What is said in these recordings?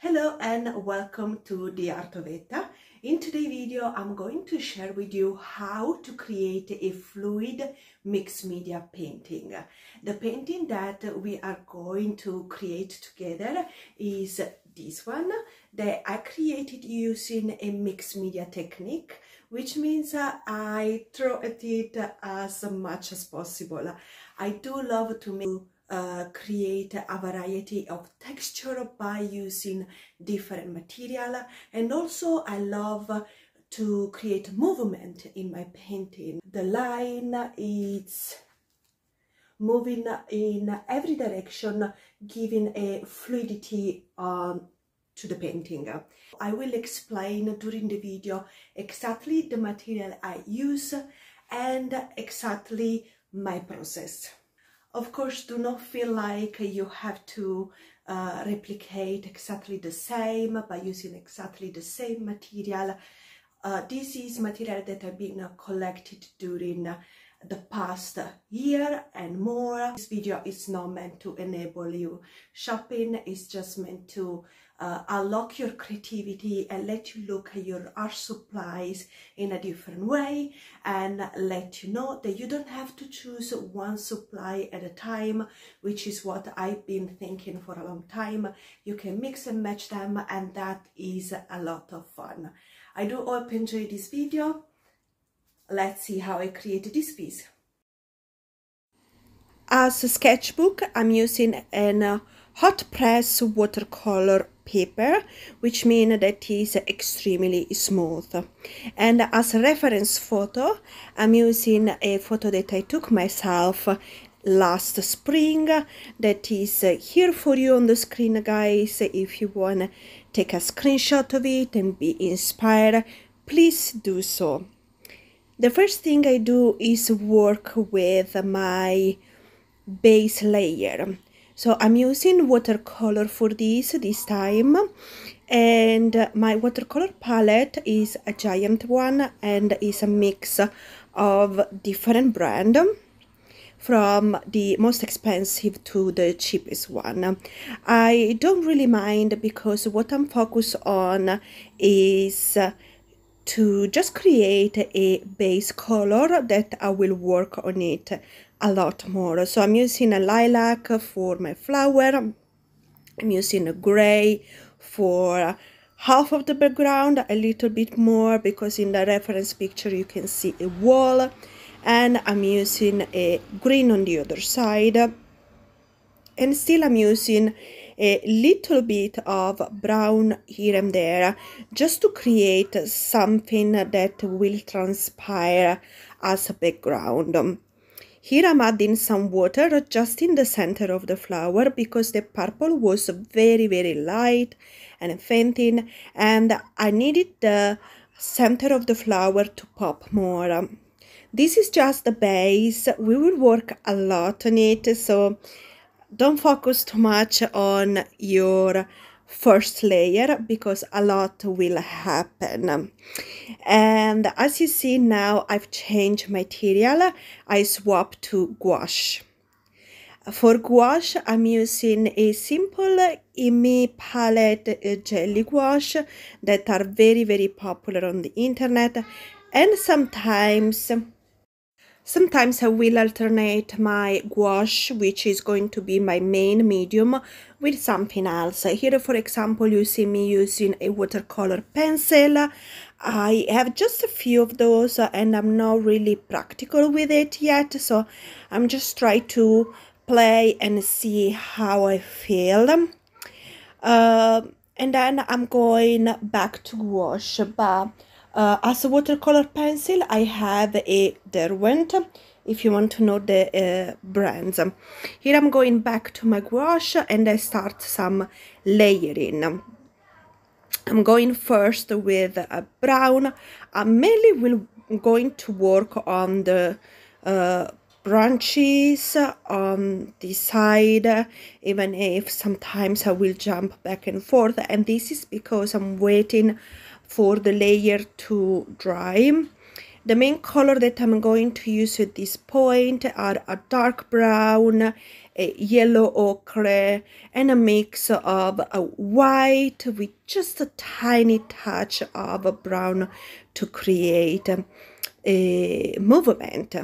Hello and welcome to The Art of Etta. In today's video, I'm going to share with you how to create a fluid mixed media painting. The painting that we are going to create together is this one that I created using a mixed media technique, which means I throw at it as much as possible. I do love to create a variety of texture by using different material, and also I love to create movement in my painting. The line is moving in every direction, giving a fluidity to the painting. I will explain during the video exactly the material I use and exactly my process. Of course, do not feel like you have to replicate exactly the same by using exactly the same material. This is material that have been collected during the past year and more. This video is not meant to enable you shopping, it's just meant to unlock your creativity and let you look at your art supplies in a different way, and let you know that you don't have to choose one supply at a time, which is what I've been thinking for a long time. You can mix and match them, and that is a lot of fun. I do hope you enjoy this video. Let's see how I created this piece. As a sketchbook, I'm using an hot press watercolor paper, which means that it is extremely smooth. And as a reference photo, I'm using a photo that I took myself last spring, that is here for you on the screen, guys. If you want to take a screenshot of it and be inspired, please do so. The first thing I do is work with my base layer. So I'm using watercolor for this time, and my watercolor palette is a giant one and is a mix of different brands, from the most expensive to the cheapest one. I don't really mind, because what I'm focused on is to just create a base color that I will work on it a lot more. So I'm using a lilac for my flower, I'm using a gray for half of the background, a little bit more because in the reference picture you can see a wall, and I'm using a green on the other side, and still I'm using a little bit of brown here and there, just to create something that will transpire as a background. Here I'm adding some water just in the center of the flower, because the purple was very light and fainting, and I needed the center of the flower to pop more. This is just the base. We will work a lot on it, so don't focus too much on your first layer, because a lot will happen. And as you see now, I've changed material. I swapped to gouache. For gouache, I'm using a simple IMI palette jelly gouache that are very popular on the internet, and sometimes I will alternate my gouache, which is going to be my main medium, with something else. Here, for example, you see me using a watercolor pencil. I have just a few of those, and I'm not really practical with it yet, so I'm just trying to play and see how I feel. And then I'm going back to gouache, but as a watercolor pencil, I have a Derwent, if you want to know the brands. Here I'm going back to my gouache, and I start some layering. I'm going first with a brown. I mainly going to work on the branches on this side, even if sometimes I will jump back and forth, and this is because I'm waiting for the layer to dry. The main color that I'm going to use at this point are a dark brown, a yellow ochre, and a mix of a white with just a tiny touch of a brown to create a movement.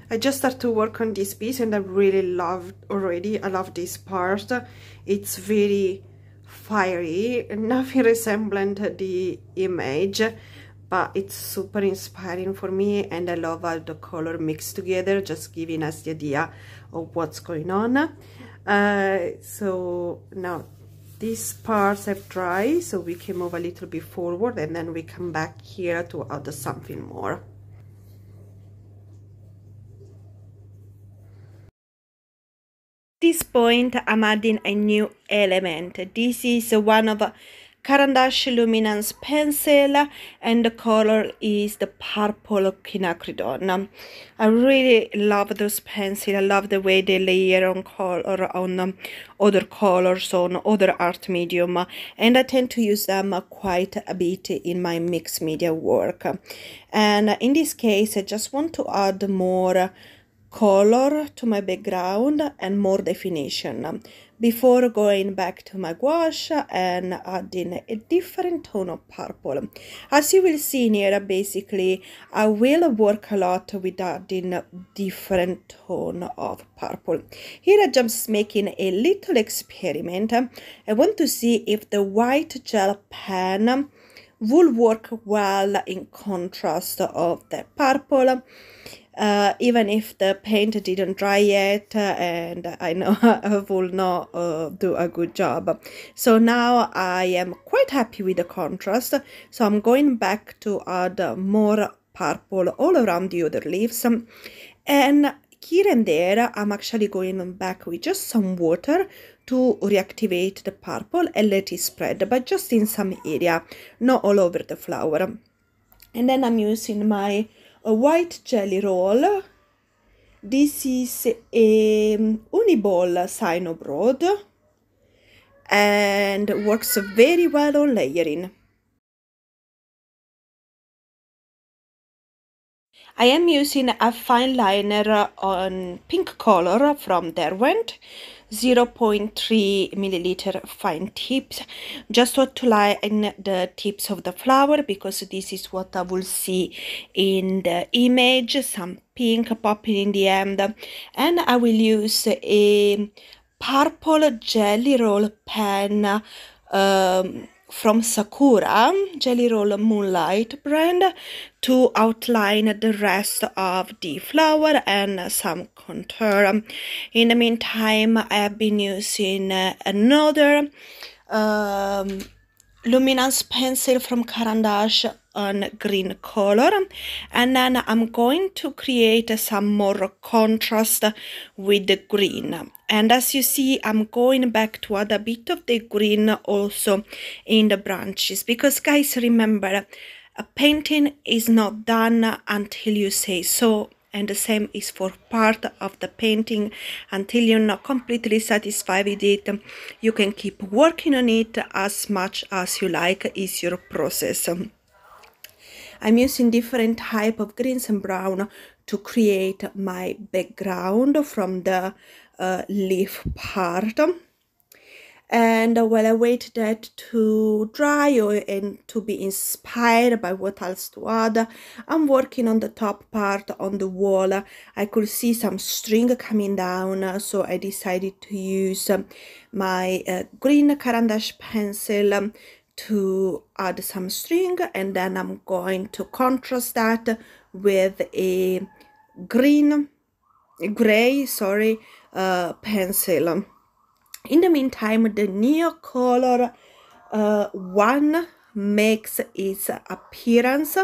I just started to work on this piece and I really loved already. I love this part. It's very fiery, nothing resembling the image, but it's super inspiring for me, and I love how the color mixed together, just giving us the idea of what's going on. So now these parts have dried, so we can move a little bit forward and then we come back here to add something more. At this point, I'm adding a new element. This is one of Caran d'Ache Luminance pencil, and the color is the purple quinacridone. I really love those pencils. I love the way they layer on color on other colors, on other art medium, and I tend to use them quite a bit in my mixed media work. And in this case, I just want to add more color to my background and more definition before going back to my gouache and adding a different tone of purple. As you will see here, basically I will work a lot with adding different tone of purple. Here I'm just making a little experiment. I want to see if the white gel pen will work well in contrast of the purple. Even if the paint didn't dry yet, and I know I will not do a good job. So now I am quite happy with the contrast, so I'm going back to add more purple all around the other leaves, and here and there I'm actually going back with just some water to reactivate the purple and let it spread, but just in some area, not all over the flower. And then I'm using my white jelly roll. This is a Uniball Cyanobrod and works very well on layering. I am using a fine liner on pink color from Derwent, 0.3 milliliter fine tips, just to line the tips of the flower, because this is what I will see in the image, some pink popping in the end. And I will use a purple jelly roll pen from Sakura Jelly Roll Moonlight brand to outline the rest of the flower and some contour. In the meantime, I have been using another luminance pencil from Caran d'Ache on green color, and then I'm going to create some more contrast with the green. And as you see, I'm going back to add a bit of the green also in the branches, because guys, remember, a painting is not done until you say so, and the same is for part of the painting. Until you're not completely satisfied with it, you can keep working on it as much as you like. Is your process. I'm using different type of greens and brown to create my background from the leaf part. And while I wait that to dry and to be inspired by what else to add, I'm working on the top part on the wall. I could see some string coming down, so I decided to use my green Caran d'Ache pencil to add some string, and then I'm going to contrast that with a gray pencil. In the meantime, the Neo Color 1 makes its appearance,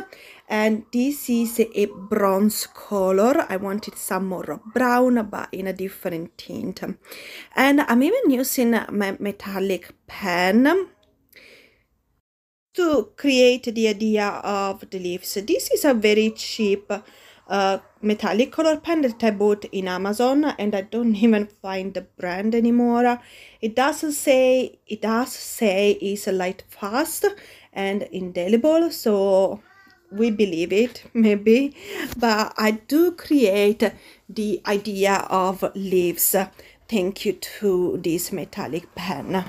and this is a bronze color. I wanted some more brown but in a different tint, and I'm even using my metallic pen to create the idea of the leaves. This is a very cheap metallic color pen that I bought in Amazon, and I don't even find the brand anymore. It does say it's light fast and indelible, so we believe it maybe, but I do create the idea of leaves thank you to this metallic pen.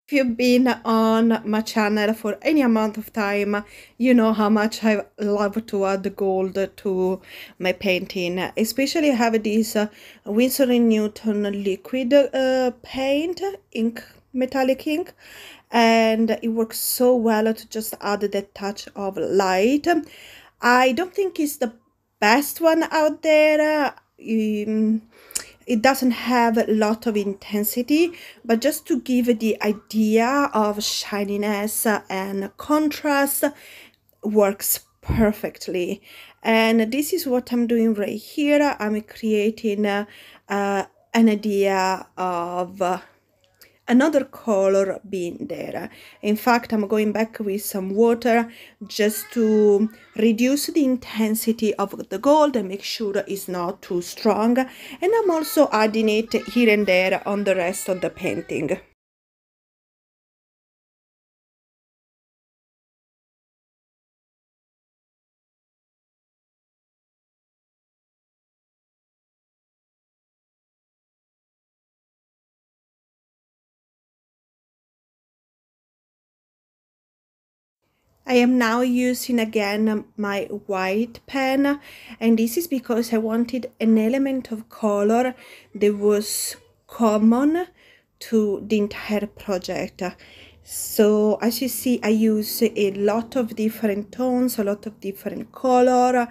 If you've been on my channel for any amount of time, you know how much I love to add gold to my painting. Especially I have this Winsor & Newton liquid paint ink, metallic ink, and it works so well to just add that touch of light. I don't think it's the best one out there. It doesn't have a lot of intensity, but just to give the idea of shininess and contrast works perfectly. And this is what I'm doing right here. I'm creating an idea of another color being there. In fact, I'm going back with some water just to reduce the intensity of the gold and make sure it's not too strong. And I'm also adding it here and there on the rest of the painting. I am now using again my white pen, and this is because I wanted an element of color that was common to the entire project. So as you see, I use a lot of different tones, a lot of different color,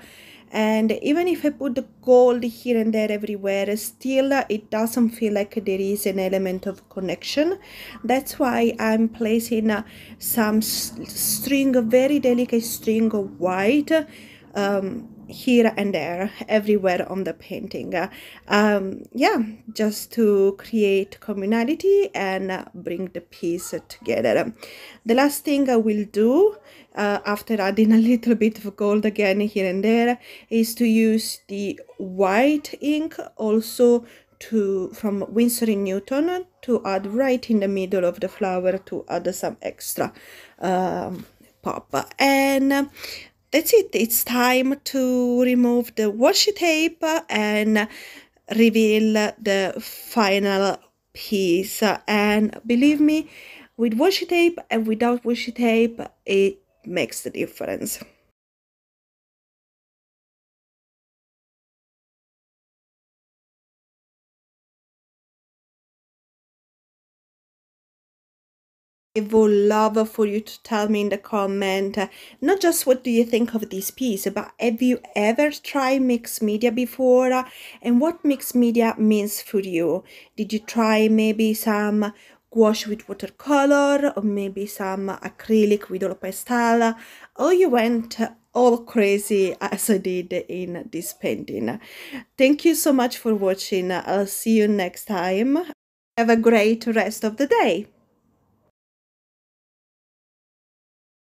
and even if I put the gold here and there everywhere, still it doesn't feel like there is an element of connection. That's why I'm placing some string, very delicate string of white here and there, everywhere on the painting. Yeah, just to create communality and bring the piece together. The last thing I will do after adding a little bit of gold again here and there is to use the white ink also from Winsor & Newton to add right in the middle of the flower to add some extra pop. And that's it. It's time to remove the washi tape and reveal the final piece. And believe me, with washi tape and without washi tape, it makes the difference. I would love for you to tell me in the comment, not just what do you think of this piece, but have you ever tried mixed media before, and what mixed media means for you? Did you try maybe some gouache with watercolor, or maybe some acrylic with oil pastel, or you went all crazy as I did in this painting? Thank you so much for watching. I'll see you next time. Have a great rest of the day.